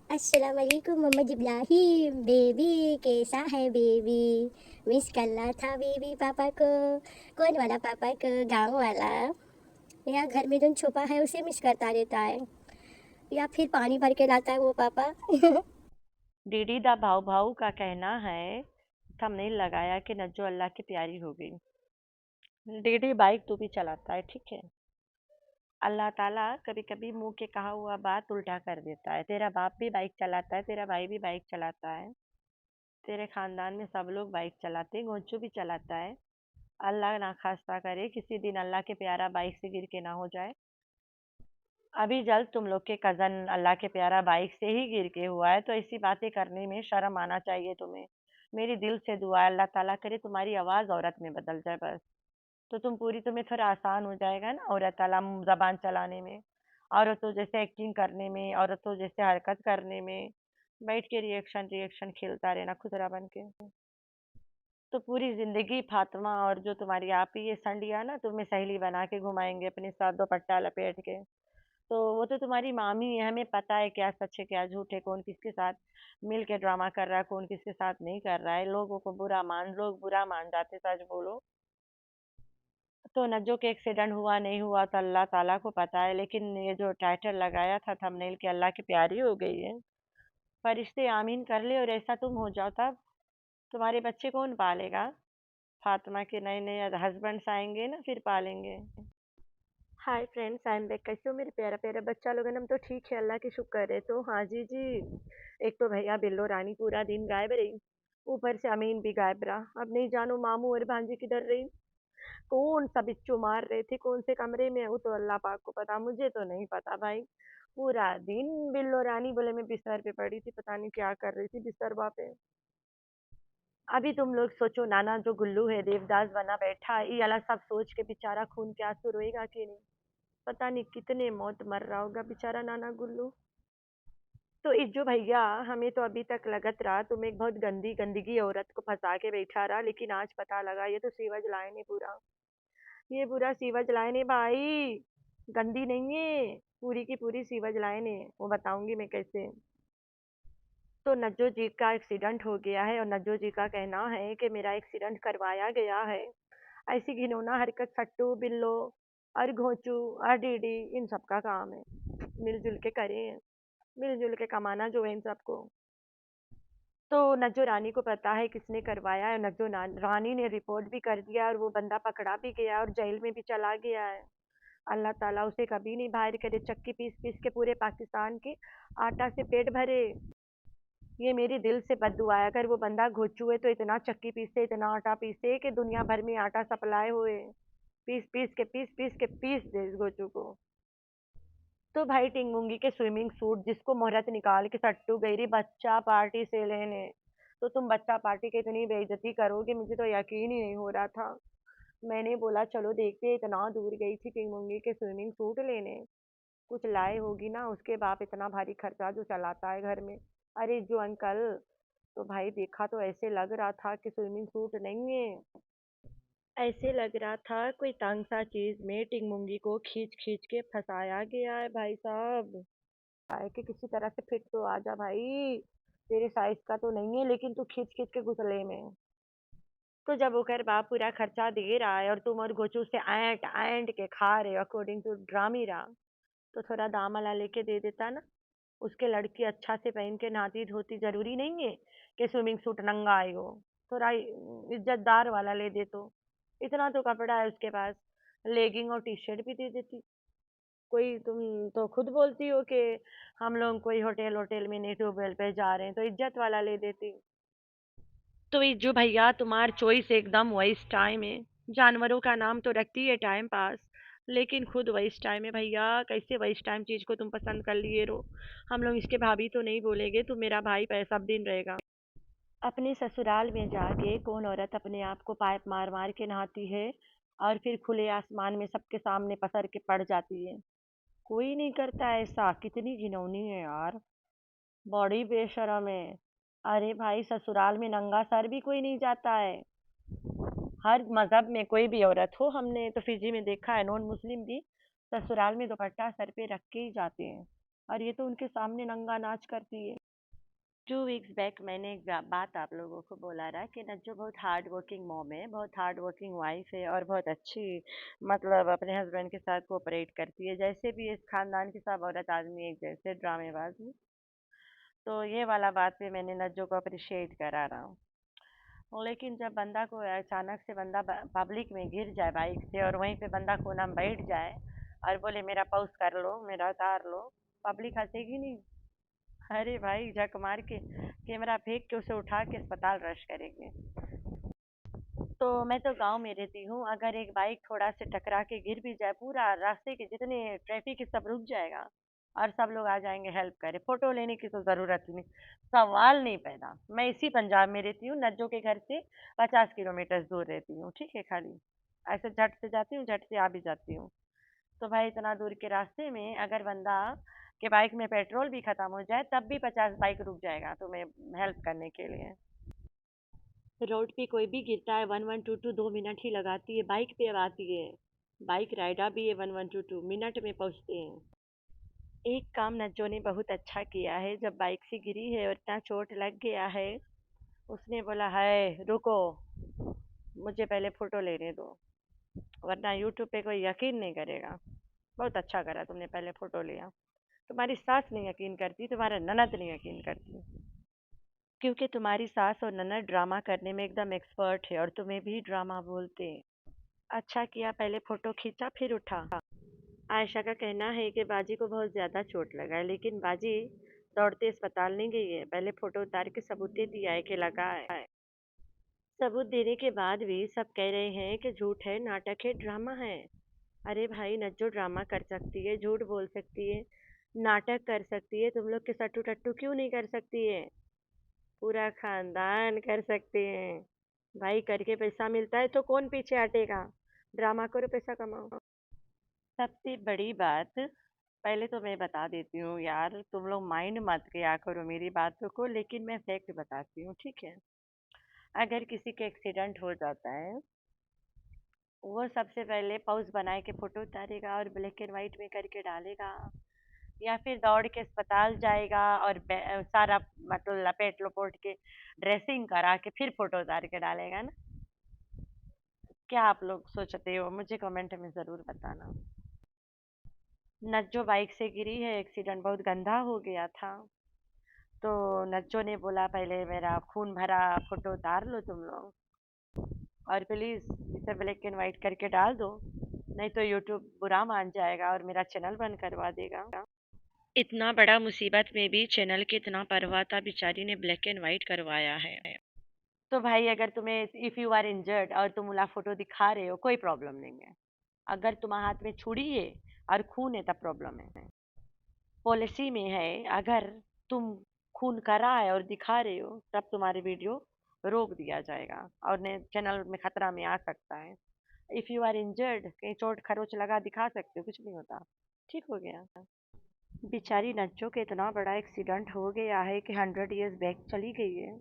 अस्सलाम वालेकुम मोहम्मद इब्राहिम बेबी, कैसा है बेबी? मिस करना था बेबी पापा को। कौन वाला पापा को? गाँव वाला या घर में जो छुपा है उसे मिस करता रहता है, या फिर पानी भर के लाता है वो पापा? डीडी दा भाऊ भाऊ का कहना है थंबनेल लगाया कि नज्जो अल्लाह की प्यारी हो गई। डीडी बाइक तू भी चलाता है, ठीक है। अल्लाह ताला कभी कभी मुंह के कहा हुआ बात उल्टा कर देता है। तेरा बाप भी बाइक चलाता है, तेरा भाई भी बाइक चलाता है, तेरे खानदान में सब लोग बाइक चलाते हैं, गोंचू भी चलाता है। अल्लाह ना खास्ता करे किसी दिन अल्लाह के प्यारा बाइक से गिर के ना हो जाए। अभी जल्द तुम लोग के कजन अल्लाह के प्यारा बाइक से ही गिर के हुआ है, तो ऐसी बातें करने में शर्म आना चाहिए तुम्हें। मेरी दिल से दुआ है अल्लाह ताला करे तुम्हारी आवाज़ औरत में बदल जाए बस। तो तुम्हें थोड़ा आसान हो जाएगा ना औरत वाला ज़बान चलाने में, औरतों जैसे एक्टिंग करने में, औरतों जैसे हरकत करने में। बैठ के रिएक्शन रिएक्शन खेलता रहना खुदरा बन के। तो पूरी ज़िंदगी फातिमा और जो तुम्हारी आप ही ये संडिया ना तुम्हें सहेली बना के घुमाएंगे अपने साथ दुपट्टा लपेट के। तो वो तो तुम्हारी मामी है, हमें पता है क्या सच है क्या झूठ है, कौन किसके साथ मिल के ड्रामा कर रहा है, कौन किसके साथ नहीं कर रहा है। लोग बुरा मान जाते, सच बोलो तो। नज्जो के एक्सीडेंट हुआ नहीं हुआ तो अल्लाह ताला को पता है, लेकिन ये जो टाइटल लगाया था थंबनेल के अल्लाह की प्यारी हो गई है, फरिश्ते आमीन कर ले और ऐसा तुम हो जाओ, तब तुम्हारे बच्चे कौन पालेगा? फातिमा के नए नए हस्बैंड्स आएंगे ना, फिर पालेंगे। Hi friends, I am back. कैसे हो मेरे प्यारा प्यारा बच्चा लोगन? हम तो ठीक है, अल्लाह की शुक्र है। तो हाँ जी जी, एक तो भैया बिल्लो रानी पूरा दिन गायब रही, ऊपर से अमीन भी गायब रहा। अब नहीं जानो मामू और भांजी किधर रही, कौन सा बिच्चू मार रहे थे, कौन से कमरे में, वो तो अल्लाह पाक को पता, मुझे तो नहीं पता भाई। पूरा दिन बिल्लो रानी बोले मैं बिस्तर पे पड़ी थी, पता नहीं क्या कर रही थी बिस्तर पे। अभी तुम लोग सोचो, नाना जो गुल्लू है देवदास बना बैठा है, ये वाला सब सोच के बेचारा खून के आंसू रोएगा कि नहीं? पता नहीं कितने मौत मर रहा होगा बेचारा नाना गुल्लू। तो इज्जो भैया, हमें तो अभी तक लगत रहा तुम एक बहुत गंदी गंदगी औरत को फंसा के बैठा रहा, लेकिन आज पता लगा ये तो सीवज लाइन है पूरा। ये पूरा सीवज लाइन है भाई, गंदी नहीं है, पूरी की पूरी सीवज लाइन है। वो बताऊंगी मैं कैसे। तो नज्जो जी का एक्सीडेंट हो गया है और नज्जो जी का कहना है कि मेरा एक्सीडेंट करवाया गया है। ऐसी घिनौना हरकत सट्टू बिल्लो और घोंचू और डीडी इन सब का काम है। मिलजुल के करें, मिलजुल के कमाना जो है इन सबको। तो नज्जो रानी को पता है किसने करवाया है, रानी ने रिपोर्ट भी कर दिया और वो बंदा पकड़ा भी गया और जेल में भी चला गया है। अल्लाह ताला उसे कभी नहीं बाहर करे, चक्की पीस पीस के पूरे पाकिस्तान के आटा से पेट भरे। ये मेरी दिल से बद्दुआ है, अगर वो बंदा घोचू है तो इतना चक्की पीसे, इतना आटा पीसे कि दुनिया भर में आटा सप्लाई हुए। पीस दे इस घोचू को। तो भाई टिंगुंगी के स्विमिंग सूट जिसको मुहूर्त निकाल के सट्टू गई रही बच्चा पार्टी से लेने, तो तुम बच्चा पार्टी की इतनी बेइज्जती करोगे, मुझे तो यकीन ही नहीं हो रहा था। मैंने बोला चलो देखते हैं, इतना दूर गई थी टिंगुंगी के स्विमिंग सूट लेने, कुछ लाए होगी ना, उसके बाप इतना भारी खर्चा जो चलाता है घर में। अरे जो अंकल, तो भाई देखा तो ऐसे लग रहा था कि स्विमिंग सूट नहीं है, ऐसे लग रहा था कोई तंग सा चीज में टिंगमुंगी को खींच खींच के फंसाया गया है भाई साहब। आए कि किसी तरह से फिट तो आ जा भाई, तेरे साइज का तो नहीं है लेकिन तू खींच खींच के घुसले में। तो जब ओकर बाप पूरा खर्चा दे रहा है और तुम और गोचू से ऐंठ ऐंठ के खा रहे हो अकॉर्डिंग टू ड्रामी रहा, तो थोड़ा दाम वाला लेके दे देता ना। उसके लड़की अच्छा से पहन के नहाती धोती, जरूरी नहीं है कि स्विमिंग सूट नंगा आई हो। थोड़ा इज्जतदार वाला ले दे तो, इतना तो कपड़ा है उसके पास, लेगिंग और टी शर्ट भी दे देती। कोई तुम तो खुद बोलती हो कि हम लोग कोई होटल होटल में नहीं, ट्यूबवेल पे जा रहे हैं, तो इज्जत वाला ले देती। तो ये जो भैया तुम्हार चॉइस एकदम वेस्ट टाइम है। जानवरों का नाम तो रखती है टाइम पास, लेकिन खुद वेस्ट टाइम है भैया। कैसे वेस्ट टाइम चीज को तुम पसंद कर लिए रो? हम लोग इसके भाभी तो नहीं बोलेंगे, तू मेरा भाई पैसा सब दिन रहेगा। अपने ससुराल में जाके कौन औरत अपने आप को पाइप मार मार के नहाती है और फिर खुले आसमान में सबके सामने पसर के पड़ जाती है? कोई नहीं करता ऐसा। कितनी घिनौनी है यार, बड़ी बेशरम है। अरे भाई ससुराल में नंगा सर भी कोई नहीं जाता है, हर मजहब में कोई भी औरत हो, हमने तो फिजी में देखा है नॉन मुस्लिम भी ससुराल में दुपट्टा सर पे रख के ही जाते हैं, और ये तो उनके सामने नंगा नाच करती है। 2 वीक्स बैक मैंने एक बात आप लोगों को बोला रहा कि नज्जो बहुत हार्ड वर्किंग मॉम है, बहुत हार्ड वर्किंग वाइफ है, और बहुत अच्छी, मतलब अपने हस्बैंड के साथ कोऑपरेट करती है। जैसे भी इस खानदान की सब औरत आदमी एक जैसे ड्रामेबाज है। तो ये वाला बात पे मैंने नज्जो को अप्रिशिएट करा रहा हूँ। लेकिन जब बंदा को अचानक से बंदा पब्लिक में गिर जाए बाइक से, और वहीं पे बंदा कोना में बैठ जाए और बोले मेरा पौस कर लो, मेरा उतार लो, पब्लिक हंसेगी नहीं? अरे भाई, झक मार के कैमरा फेंक के उसे उठा के अस्पताल रश करेंगे। तो मैं तो गांव में रहती हूँ, अगर एक बाइक थोड़ा से टकरा के गिर भी जाए, पूरा रास्ते के जितने ट्रैफिक है सब रुक जाएगा, और सब लोग आ जाएंगे हेल्प करे। फोटो लेने की तो ज़रूरत ही नहीं, सवाल नहीं पैदा। मैं इसी पंजाब में रहती हूँ, नज्जो के घर से 50 किलोमीटर दूर रहती हूँ, ठीक है। खाली ऐसे झट से जाती हूँ, झट से आ भी जाती हूँ। तो भाई इतना दूर के रास्ते में अगर बंदा के बाइक में पेट्रोल भी खत्म हो जाए, तब भी 50 बाइक रुक जाएगा तुम्हें हेल्प करने के लिए। रोड पे कोई भी गिरता है 1122 2 मिनट ही लगाती है, बाइक पे अब आती है। बाइक राइडर भी है 1122 मिनट में पहुंचते हैं। एक काम नज्जो ने बहुत अच्छा किया है, जब बाइक से गिरी है और इतना चोट लग गया है, उसने बोला है रुको, मुझे पहले फोटो लेने दो, वरना यूट्यूब पे कोई यकीन नहीं करेगा। बहुत अच्छा करा तुमने पहले फोटो लिया। तुम्हारी सास नहीं यकीन करती, तुम्हारा ननद नहीं यकीन करती, क्योंकि तुम्हारी सास और ननद ड्रामा करने में एकदम एक्सपर्ट है, और तुम्हें भी ड्रामा बोलते हैं। अच्छा किया पहले फोटो खींचा फिर उठा। आयशा का कहना है कि बाजी को बहुत ज़्यादा चोट लगा है, लेकिन बाजी दौड़ते अस्पताल नहीं गई है, पहले फोटो उतार के सबूत दे दिया है कि लगा है। सबूत देने के बाद भी सब कह रहे हैं कि झूठ है, नाटक है, ड्रामा है। अरे भाई, नज्जो ड्रामा कर सकती है, झूठ बोल सकती है, नाटक कर सकती है, तुम लोग के सट्टू टट्टू क्यों नहीं कर सकती है? पूरा खानदान कर सकते हैं। भाई, करके पैसा मिलता है तो कौन पीछे हटेगा? ड्रामा करो, पैसा कमाओ। सबसे बड़ी बात, पहले तो मैं बता देती हूँ यार, तुम लोग माइंड मत किया करो मेरी बातों को, लेकिन मैं फैक्ट बताती हूँ, ठीक है। अगर किसी का एक्सीडेंट हो जाता है, वो सबसे पहले पॉज बनाए के फोटो उतारेगा और ब्लैक एंड वाइट में करके डालेगा, या फिर दौड़ के अस्पताल जाएगा और सारा मतलब लपेट लपोट के ड्रेसिंग करा के फिर फोटो उतार के डालेगा ना? क्या आप लोग सोचते हो? मुझे कमेंट में ज़रूर बताना। नज्जो बाइक से गिरी है, एक्सीडेंट बहुत गंदा हो गया था। तो नज्जो ने बोला पहले मेरा खून भरा फोटो उतार लो तुम लोग, और प्लीज़ इसे ब्लैक एंड वाइट करके डाल दो, नहीं तो यूट्यूब बुरा मान जाएगा और मेरा चैनल बंद करवा देगा। इतना बड़ा मुसीबत में भी चैनल की इतना परवाह था, बेचारी ने ब्लैक एंड वाइट करवाया है। तो भाई, अगर तुम्हें इफ़ यू आर इंजर्ड और तुम वाला फोटो दिखा रहे हो, कोई प्रॉब्लम नहीं है। अगर तुम्हारे हाथ में छुरी है और खून है, तब प्रॉब्लम है। पॉलिसी में है, अगर तुम खून करा है और दिखा रहे हो, तब तुम्हारी वीडियो रोक दिया जाएगा और ने चैनल में खतरा में आ सकता है। इफ़ यू आर इंजर्ड, कहीं चोट खरोच लगा, दिखा सकते हो, कुछ नहीं होता, ठीक हो गया। बेचारी नज्जो के इतना बड़ा एक्सीडेंट हो गया है कि 100 ईयर्स बैक चली गई है।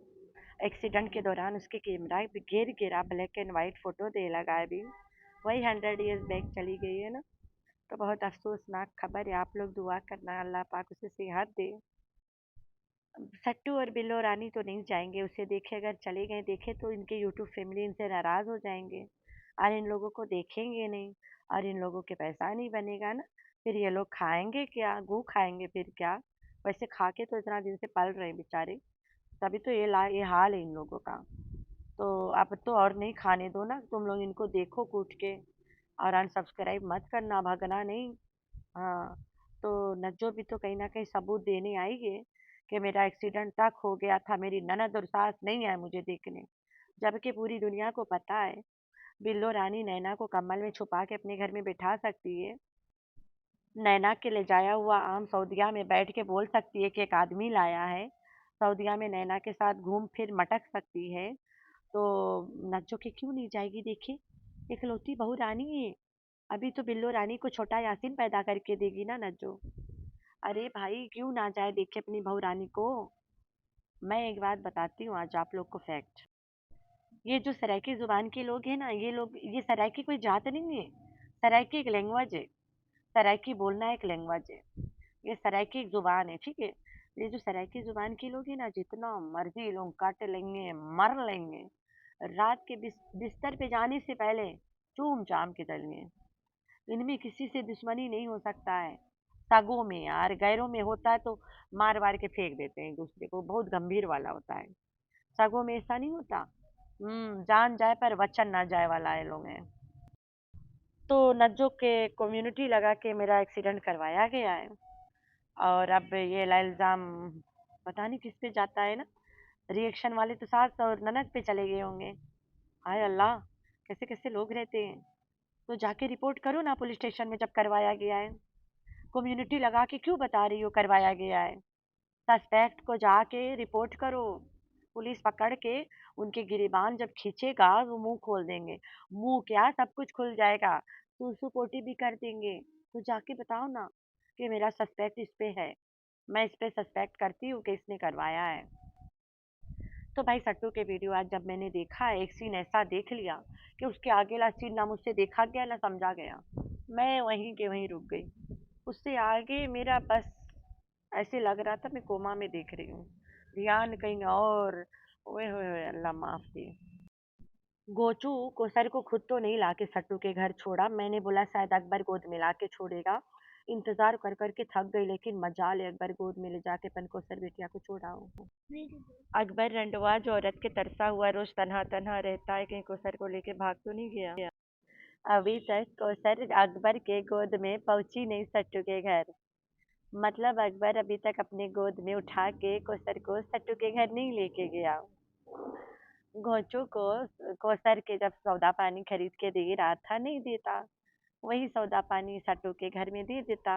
एक्सीडेंट के दौरान उसके कैमरा गिर गिरा, ब्लैक एंड वाइट फोटो दे लगा है अभी, वही 100 ईयर्स बैक चली गई है ना। तो बहुत अफसोसनाक खबर है, आप लोग दुआ करना अल्लाह पाक उसे सेहत दे। सट्टू और बिल्लो रानी तो नहीं जाएंगे उसे देखे, अगर चले गए देखे तो इनके यूट्यूब फैमिली इनसे नाराज़ हो जाएंगे, और इन लोगों को देखेंगे नहीं, और इन लोगों के पैसा नहीं बनेगा ना। फिर ये लोग खाएंगे क्या? गू खाएंगे फिर क्या? वैसे खा के तो इतना दिन से पल रहे हैं बेचारे, तभी तो ये हाल है इन लोगों का। तो अब तो और नहीं खाने दो ना, तुम लोग इनको देखो कूट के, और अनसब्सक्राइब मत करना, भगना नहीं। हाँ, तो नज्जो भी तो कहीं न कहीं सबूत देने आई है कि मेरा एक्सीडेंट तक हो गया था, मेरी ननद और सास नहीं आए मुझे देखने। जबकि पूरी दुनिया को पता है, बिल्लो रानी नैना को कम्बल में छुपा के अपने घर में बिठा सकती है। नैना के ले जाया हुआ आम सऊदीया में बैठ के बोल सकती है कि एक आदमी लाया है। सऊदीया में नैना के साथ घूम फिर मटक सकती है। तो नज्जो के क्यों नहीं जाएगी देखिए, इकलौती बहू रानी है। अभी तो बिल्लो रानी को छोटा यासीन पैदा करके देगी ना नज्जो। अरे भाई, क्यों ना जाए देखे अपनी बहू रानी को। मैं एक बात बताती हूँ आज आप लोग को फैक्ट, ये जो सराइकी जुबान के लोग हैं ना, ये लोग, ये सराइकी कोई जात नहीं है, सराइकी एक लैंग्वेज है। सराइकी बोलना एक लैंग्वेज है, ये सराइकी एक ज़ुबान है, ठीक है? ये जो सराइकी ज़ुबान के लोग हैं ना, जितना मर्ज़ी लोग काट लेंगे, मर लेंगे, रात के बिस्तर पे जाने से पहले चूम-चाम के चलेंगे। इनमें किसी से दुश्मनी नहीं हो सकता है। सगों में यार, गैरों में होता है तो मार-वार के फेंक देते हैं एक-दूसरे को, बहुत गंभीर वाला होता है। सगों में ऐसा नहीं होता। जान जाए पर वचन ना जाए वाला ये लोग हैं। तो नज्जो के कम्युनिटी लगा के मेरा एक्सीडेंट करवाया गया है, और अब ये इल्ज़ाम पता नहीं किस पे जाता है ना। रिएक्शन वाले तो सास और ननद पे चले गए होंगे। हाय अल्लाह! कैसे-कैसे लोग रहते हैं। तो जाके रिपोर्ट करो ना पुलिस स्टेशन में जब करवाया गया है। कम्युनिटी लगा के क्यों बता रही हो करवाया गया है? सस्पेक्ट को जाके रिपोर्ट करो। पुलिस पकड़ के उनके गिरेबान जब खींचेगा वो मुंह खोल देंगे। मुंह क्या, सब कुछ खुल जाएगा। सूसू पोटी भी कर देंगे। तो जाके बताओ ना कि मेरा सस्पेक्ट इस पे है। मैं इस पे सस्पेक्ट करती हूँ कि इसने करवाया है। तो भाई सट्टू के वीडियो आज जब मैंने देखा, एक सीन ऐसा देख लिया कि उसके आगेला सीन ना मुझसे देखा गया ना समझा गया। मैं वहीं के वहीं रुक गई। उससे आगे मेरा बस ऐसे लग रहा था मैं कोमा में देख रही हूँ। ध्यान कहीं और। ओए होए होए, अल्लाह माफ करे। गोचू को सर को खुद तो नहीं लाके सट्टू के घर छोड़ा। मैंने बोला शायद अकबर गोद में लाके छोड़ेगा। इंतजार कर कर के थक गई, लेकिन मजाल है अकबर गोद में ले जाके पन को सर बिटिया को छोड़ा हो। अकबर रंडवा जो औरत के तरसा हुआ रोज तन्हा तन्हा रहता है, कहीं कोसर को लेके भाग तो नहीं गया। अभी तक कोसर अकबर के गोद में पहुंची नहीं सट्टू के घर। मतलब अकबर अभी तक अपने गोद में उठा के कोसर को सट्टू के घर नहीं लेके गया। घोंचू को कोसर के जब सौदा पानी खरीद के दे रहा था नहीं देता, वही सौदा पानी सट्टू के घर में दे देता,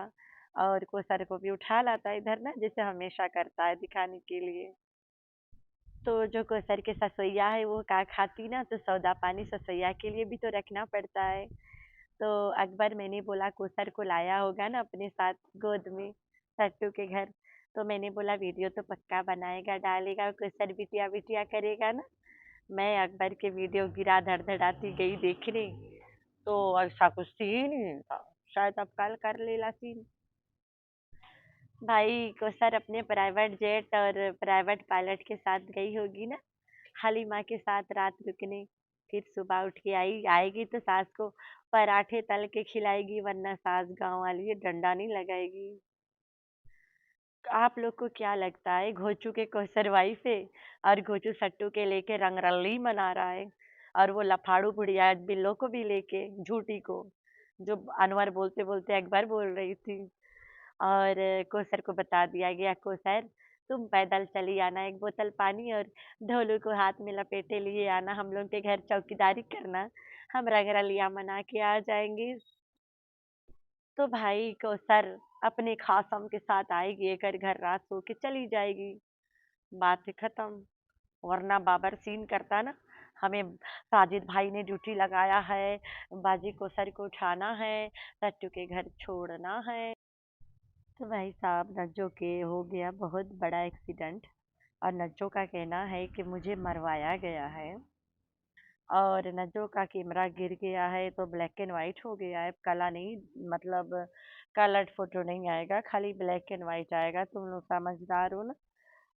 और कोसर को भी उठा लाता इधर ना, जैसे हमेशा करता है दिखाने के लिए। तो जो कोसर के ससुइया है वो का खाती ना, तो सौदा पानी ससुइया के लिए भी तो रखना पड़ता है। तो अकबर मैंने बोला कोसर को लाया होगा ना अपने साथ गोद में सट्टू के घर। तो मैंने बोला वीडियो तो पक्का बनाएगा डालेगा, कोसर बिटिया बिटिया करेगा ना। मैं अकबर के वीडियो गिरा धड़धड़ाती गई देखने, तो ऐसा कुछ सीन ही नहीं था। शायद अब कल कर लेला सीन। भाई कोसर अपने प्राइवेट जेट और प्राइवेट पायलट के साथ गई होगी ना हलीमा के साथ रात रुकने। फिर सुबह उठ के आएगी तो सास को पराठे तल के खिलाएगी, वरना सास गांव वाली है, डंडा नहीं लगाएगी। आप लोग को क्या लगता है घोचू के कोसर वाइफ है, और घोचू सट्टू के लेके रंगरली मना रहा है, और वो लफाड़ू बुढ़िया बिल्लो को भी लेके, झूठी को, जो अनवर बोलते बोलते अकबर बोल रही थी। और कोसर को बता दिया गया कोसर तुम पैदल चली आना, एक बोतल पानी और ढोलू को हाथ में लपेटे लिए आना, हम लोग के घर चौकीदारी करना, हम रंगरलिया मना के आ जाएंगे। तो भाई कोसर अपने खासम के साथ आएगी, एक घर रात सो के चली जाएगी, बात है खत्म। वरना बाबर सीन करता ना, हमें साजिद भाई ने ड्यूटी लगाया है, बाजी कोसर को उठाना है, सट्टू के घर छोड़ना है। तो भाई साहब नज्जो के हो गया बहुत बड़ा एक्सीडेंट, और नज्जो का कहना है कि मुझे मरवाया गया है, और नज्जो का कैमरा गिर गया है तो ब्लैक एंड वाइट हो गया है, काला नहीं, मतलब कलर्ड फोटो नहीं आएगा, खाली ब्लैक एंड वाइट आएगा। तुम लोग समझदार हो ना,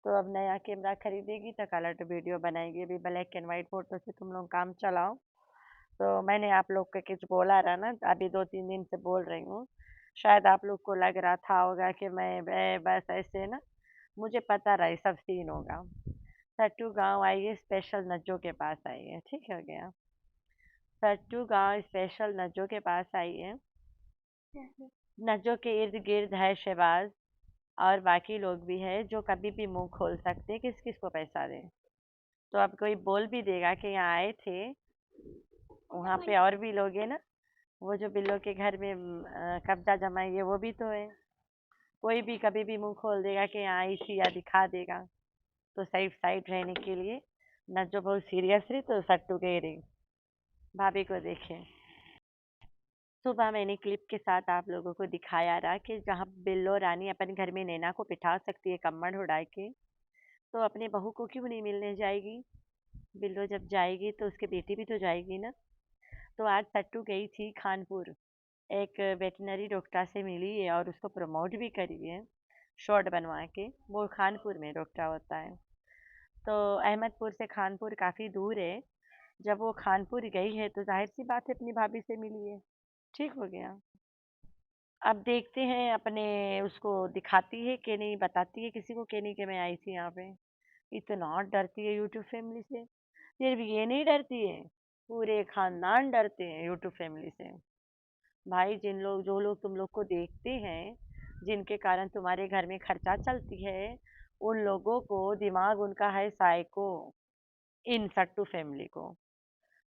तो अब नया कैमरा खरीदेगी तो कलर्ड वीडियो बनाएगी, अभी ब्लैक एंड वाइट फोटो से तुम लोग काम चलाओ। तो मैंने आप लोग को कुछ बोला रहा ना, अभी 2-3 दिन से बोल रही हूँ। शायद आप लोग को लग रहा था होगा कि मैं बस ऐसे ना, मुझे पता रहा ये सब सीन होगा। सट्टू गांव आई है, स्पेशल नज्जो के पास आई है, ठीक हो गया। सट्टू गांव स्पेशल नज्जो के पास आई है। नज्जो के इर्द गिर्द है शहबाज और बाकी लोग भी है जो कभी भी मुंह खोल सकते हैं किस किस को पैसा दें। तो अब कोई बोल भी देगा कि यहाँ आए थे, वहाँ पे और भी लोग हैं ना, वो जो बिल्लो के घर में कब्जा जमाएंगे वो भी तो है। कोई भी कभी भी मुंह खोल देगा कि यहाँ आई थी या दिखा देगा। तो सेफ साइड रहने के लिए न जो बहुत सीरियस रही तो सट्टू के रही भाभी को देखे। सुबह मैंने क्लिप के साथ आप लोगों को दिखाया रहा कि जहाँ बिल्लो रानी अपन घर में नैना को बिठा सकती है कम्बल उड़ा के, तो अपने बहू को क्यों नहीं मिलने जाएगी। बिल्लो जब जाएगी तो उसकी बेटी भी तो जाएगी ना। तो आज सट्टू गई थी खानपुर एक वेटनरी डॉक्टर से मिली है और उसको प्रमोट भी करी है शॉर्ट बनवा के। वो खानपुर में डॉक्टर होता है। तो अहमदपुर से खानपुर काफ़ी दूर है। जब वो खानपुर गई है तो जाहिर सी बात है अपनी भाभी से मिली है, ठीक हो गया। अब देखते हैं अपने उसको दिखाती है कि नहीं, बताती है किसी को कि नहीं कि मैं आई थी यहाँ पे। इतना डरती है यूट्यूब फैमिली से। सिर्फ ये नहीं डरती है, पूरे खानदान डरते हैं यूट्यूब फैमिली से। भाई जो लोग तुम लोग को देखते हैं, जिनके कारण तुम्हारे घर में खर्चा चलती है, उन लोगों को दिमाग उनका है साइको। इन सट्टू फैमिली को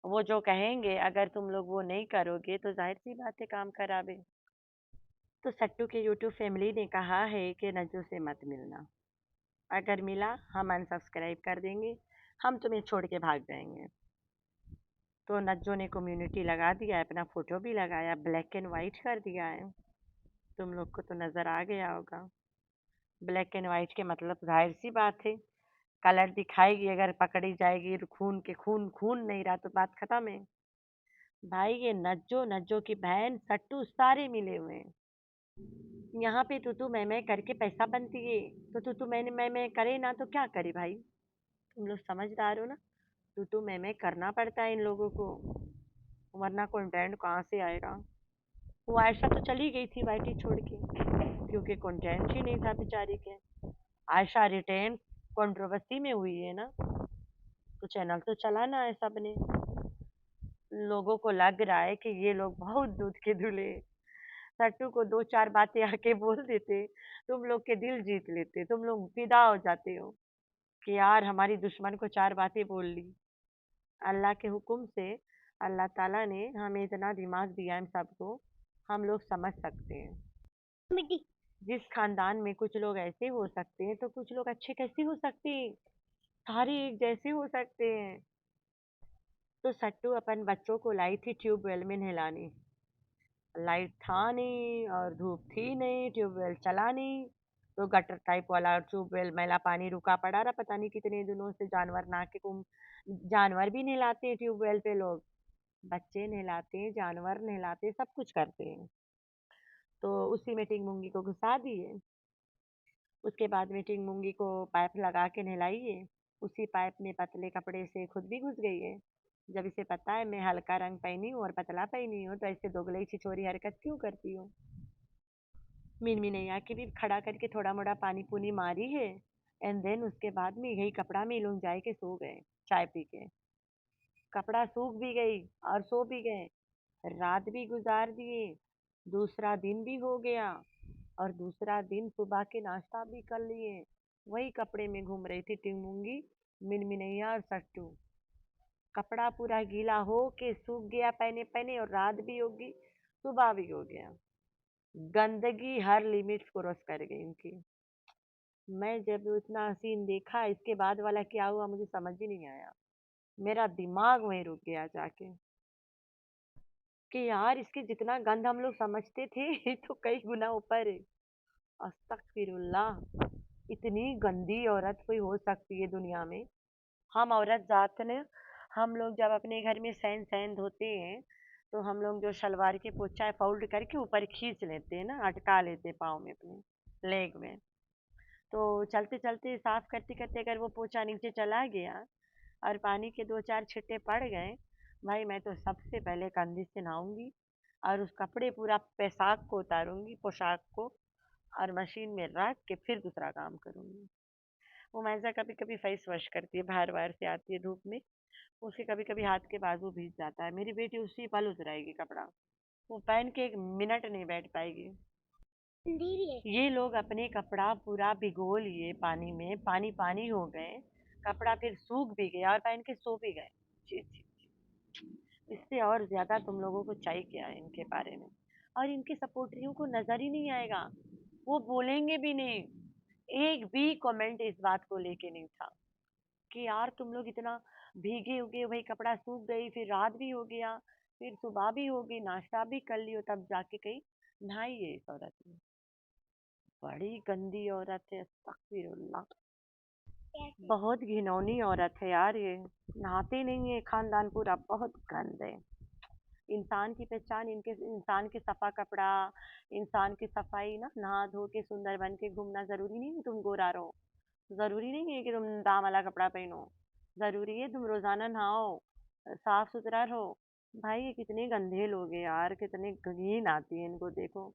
वो जो कहेंगे, अगर तुम लोग वो नहीं करोगे तो जाहिर सी बात है काम खराब है। तो सट्टू के यूट्यूब फैमिली ने कहा है कि नज्जू से मत मिलना। अगर मिला हम अनसब्सक्राइब कर देंगे, हम तुम्हें छोड़ के भाग जाएंगे। तो नज्जू ने कम्युनिटी लगा दिया है, अपना फोटो भी लगाया, ब्लैक एंड वाइट कर दिया है। तुम लोग को तो नज़र आ गया होगा। ब्लैक एंड वाइट के मतलब जाहिर सी बात है, कलर दिखाएगी, अगर पकड़ी जाएगी खून के खून खून नहीं रहा तो बात खत्म है। भाई ये नज्जो नज्जो की बहन सट्टू सारे मिले हुए हैं। यहाँ पे तू मैं करके पैसा बनती है। तो तू मैं करे ना तो क्या करे भाई। तुम लोग समझदार हो ना। तू मैं करना पड़ता है इन लोगों को, वरना कंटेंट कहाँ से आएगा। वो आयशा तो चली गई थी वाईटी छोड़ के, क्योंकि कंटेंट ही नहीं था बेचारी के। आयशा रिटेन कंट्रोवर्सी में हुई है ना, तो चैनल तो चलाना है सबने। लोगों को लग रहा है कि ये लोग बहुत दूध के धुले। सट्टू को दो चार बातें आके बोल देते, तुम लोग के दिल जीत लेते, तुम लोग फिदा हो जाते हो कि यार हमारी दुश्मन को चार बातें बोल ली। अल्लाह के हुक्म से अल्लाह ताला ने हमें इतना दिमाग दिया हम सबको, हम लोग समझ सकते हैं। मिट्टी। जिस खानदान में कुछ लोग ऐसे हो सकते हैं तो कुछ लोग अच्छे कैसे हो सकते हैं। सारे एक जैसे हो सकते हैं। तो सट्टू अपन बच्चों को लाई थी ट्यूबवेल में नहलाने। लाइट था नहीं और धूप थी नहीं, ट्यूबवेल चला नहीं। तो गटर टाइप वाला ट्यूबवेल, मैला पानी रुका पड़ा रहा पता नहीं कितने दिनों से। जानवर नहा के कुम जानवर भी नहलाते हैं ट्यूबवेल पे लोग, बच्चे नहलाते हैं, जानवर नहलाते हैं, सब कुछ करते हैं। तो उसी में टिंग मूंगी को घुसा दिए। उसके बाद में टिंग मूंगी को पाइप लगा के नहलाइए। उसी पाइप में पतले कपड़े से खुद भी घुस गई है। जब इसे पता है मैं हल्का रंग पहनी हूँ और पतला पहनी हूँ, तो ऐसे दोगलई छिछोरी हरकत क्यों करती हूँ। मिनमिनैया के भी खड़ा करके थोड़ा मोड़ा पानी पुनी मारी है। एंड देन उसके बाद में यही कपड़ा में लोग जाए के सो गए चाय पी के। कपड़ा सूख भी गई और सो भी गए, रात भी गुजार दिए, दूसरा दिन भी हो गया। और दूसरा दिन सुबह के नाश्ता भी कर लिए। वही कपड़े में घूम रही थी टिंगमुंगी, मिनमिनैया और सट्टू। कपड़ा पूरा गीला हो के सूख गया पहने पहने, और रात भी होगी सुबह भी हो गया। गंदगी हर लिमिट क्रॉस कर गई इनकी। मैं जब उतना सीन देखा, इसके बाद वाला क्या हुआ मुझे समझ ही नहीं आया। मेरा दिमाग वहीं रुक गया जाके कि यार इसके जितना गंद हम लोग समझते थे ये तो कई गुना ऊपर है। अस्तगफिरुल्लाह। इतनी गंदी औरत कोई हो सकती है दुनिया में। हम औरत जात ने, हम लोग जब अपने घर में सैन सैन धोते हैं तो हम लोग जो शलवार के पोछा फोल्ड करके ऊपर खींच लेते हैं ना, अटका लेते हैं पाँव में अपने लेग में। तो चलते चलते साफ करते करते अगर वो पोछा नीचे चला गया और पानी के दो चार छिट्टे पड़ गए, भाई मैं तो सबसे पहले कंधे से नहाऊंगी और उस कपड़े पूरा पोशाक को उतारूंगी, पोशाक को, और मशीन में रख के फिर दूसरा काम करूंगी। वो मैसा कभी कभी फेस वॉश करती है, बाहर बाहर से आती है धूप में, उसके कभी कभी हाथ के बाजू भीग जाता है। मेरी बेटी उसी पल उतराएगी कपड़ा, वो पहन के एक मिनट नहीं बैठ पाएगी। दीदी है। ये लोग अपने कपड़ा पूरा भिगो लिए पानी में, पानी पानी हो गए, कपड़ा फिर सूख भी गया और पहन के सो भी गए। जी जी। इससे और ज्यादा तुम लोगों को चाहिए क्या है इनके बारे में। और इनके सपोर्टरियों को नजर ही नहीं आएगा, वो बोलेंगे भी नहीं। एक भी कमेंट इस बात को लेके नहीं था कि यार तुम लोग इतना भीगे उगे, वही कपड़ा सूख गई, फिर रात भी हो गया, फिर सुबह भी हो गई, नाश्ता भी कर लियो, तब जाके कहीं नहाई है इस औरत ने। बड़ी गंदी औरत है, अस्तगफिरुल्लाह। बहुत घिनौनी औरत है यार ये। नहाते नहीं है खानदान पूरा, बहुत गंद है। इंसान की पहचान इनके इंसान के सफ़ा कपड़ा, इंसान की सफाई ना, नहा धो के सुंदर बन के घूमना ज़रूरी नहीं है तुम गोरा रहो, ज़रूरी नहीं है कि तुम दाम वाला कपड़ा पहनो, ज़रूरी है तुम रोज़ाना नहाओ, साफ सुथरा रहो। भाई ये कितने गंदे लोग हैं यार, कितने घिन आती है इनको देखो।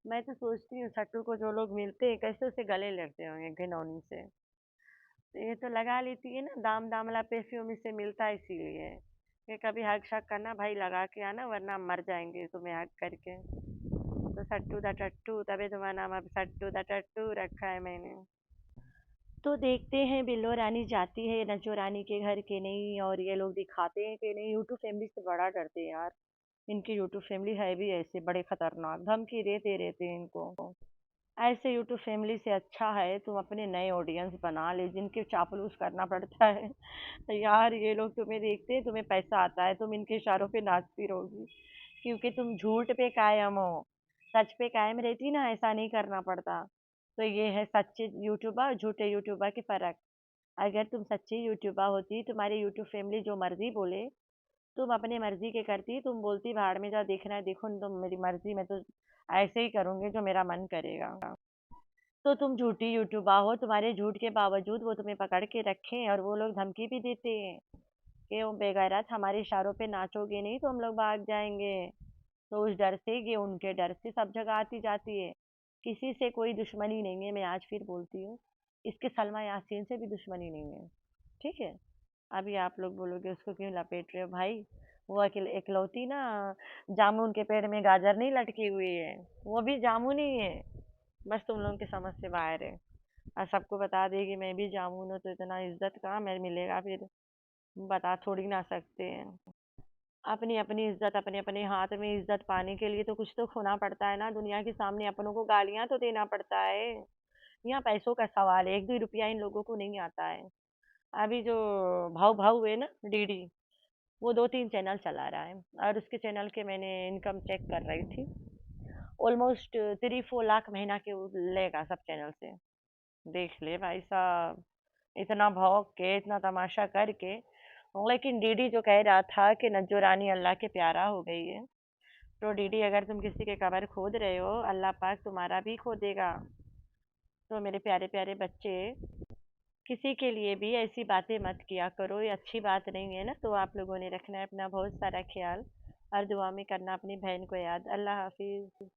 मैं तो सोचती हूँ सट्टू को जो लोग मिलते हैं कैसे उसे गले लगते होंगे घिनौनी से। तो ये तो लगा लेती है ना, दाम दाम वाला परफ्यूम इससे मिलता है इसीलिए। कि कभी हग शक करना भाई, लगा के आना वरना हम मर जाएंगे तुम्हें हग करके। तो सट्टू दा टट्टू, तभी तुम्हारा नाम अब सट्टू दा टट्टू रखा है मैंने। तो देखते हैं बिल्लो रानी जाती है नजो रानी के घर के नहीं, और ये लोग दिखाते हैं कि नहीं। यूट्यूब फैमिली से बड़ा डरते हैं यार, इनकी यूट्यूब फैमिली है भी ऐसे बड़े खतरनाक, धमकी देते रहते हैं इनको। ऐसे यूट्यूब फैमिली से अच्छा है तुम अपने नए ऑडियंस बना ले जिनके चापलूस करना पड़ता है। यार ये लोग तुम्हें देखते हैं, तुम्हें पैसा आता है, तुम इनके इशारों पे नाचती रहोगी क्योंकि तुम झूठ पे कायम हो। सच पे कायम रहती ना, ऐसा नहीं करना पड़ता। तो ये है सच्चे यूट्यूबर और झूठे यूट्यूबर के फ़र्क। अगर तुम सच्ची यूट्यूबर होती, तुम्हारी यूट्यूब फैमिली जो मर्जी बोले तुम अपने मर्जी के करती, तुम बोलती भाड़ में जाओ, देखना है देखो, तुम मेरी मर्जी, मैं तो ऐसे ही करूंगी जो मेरा मन करेगा। तो तुम झूठी यूट्यूबर हो, तुम्हारे झूठ के बावजूद वो तुम्हें पकड़ के रखें और वो लोग धमकी भी देते हैं कि वो बेगैरत हमारे इशारों पे नाचोगे नहीं तो हम लोग भाग जाएंगे। तो उस डर से, ये उनके डर से सब जगह आती जाती है। किसी से कोई दुश्मनी नहीं है, मैं आज फिर बोलती हूँ। इसके सलमा यासीन से भी दुश्मनी नहीं है, ठीक है। अभी आप लोग बोलोगे उसको क्यों लपेट रहे हो भाई, वो इकलौती ना जामुन के पेड़ में गाजर नहीं लटकी हुई है, वो भी जामुन ही है। बस तुम लोगों की समझ से बाहर है। और सबको बता देगी मैं भी जामुन हूँ, तो इतना इज्जत कहाँ मैं मिलेगा फिर, बता थोड़ी ना सकते हैं। अपनी अपनी इज्जत अपने अपने हाथ में, इज्जत पाने के लिए तो कुछ तो खोना पड़ता है ना, दुनिया के सामने अपनों को गालियां तो देना पड़ता है। यहाँ पैसों का सवाल है, 1-2 रुपया इन लोगों को नहीं आता है। अभी जो भाव भाव है ना, डीडी, वो 2-3 चैनल चला रहा है, और उसके चैनल के मैंने इनकम चेक कर रही थी, ऑलमोस्ट 3-4 लाख महीना के वो लेगा सब चैनल से। देख ले भाई साहब, इतना भौंक के इतना तमाशा करके। लेकिन डीडी जो कह रहा था कि नज्जो रानी अल्लाह के प्यारा हो गई है, तो डीडी अगर तुम किसी के कब्र खोद रहे हो, अल्लाह पाक तुम्हारा भी खोदेगा। तो मेरे प्यारे प्यारे बच्चे, किसी के लिए भी ऐसी बातें मत किया करो, ये अच्छी बात नहीं है ना। तो आप लोगों ने रखना है अपना बहुत सारा ख्याल, और दुआ में करना अपनी बहन को याद। अल्लाह हाफिज़।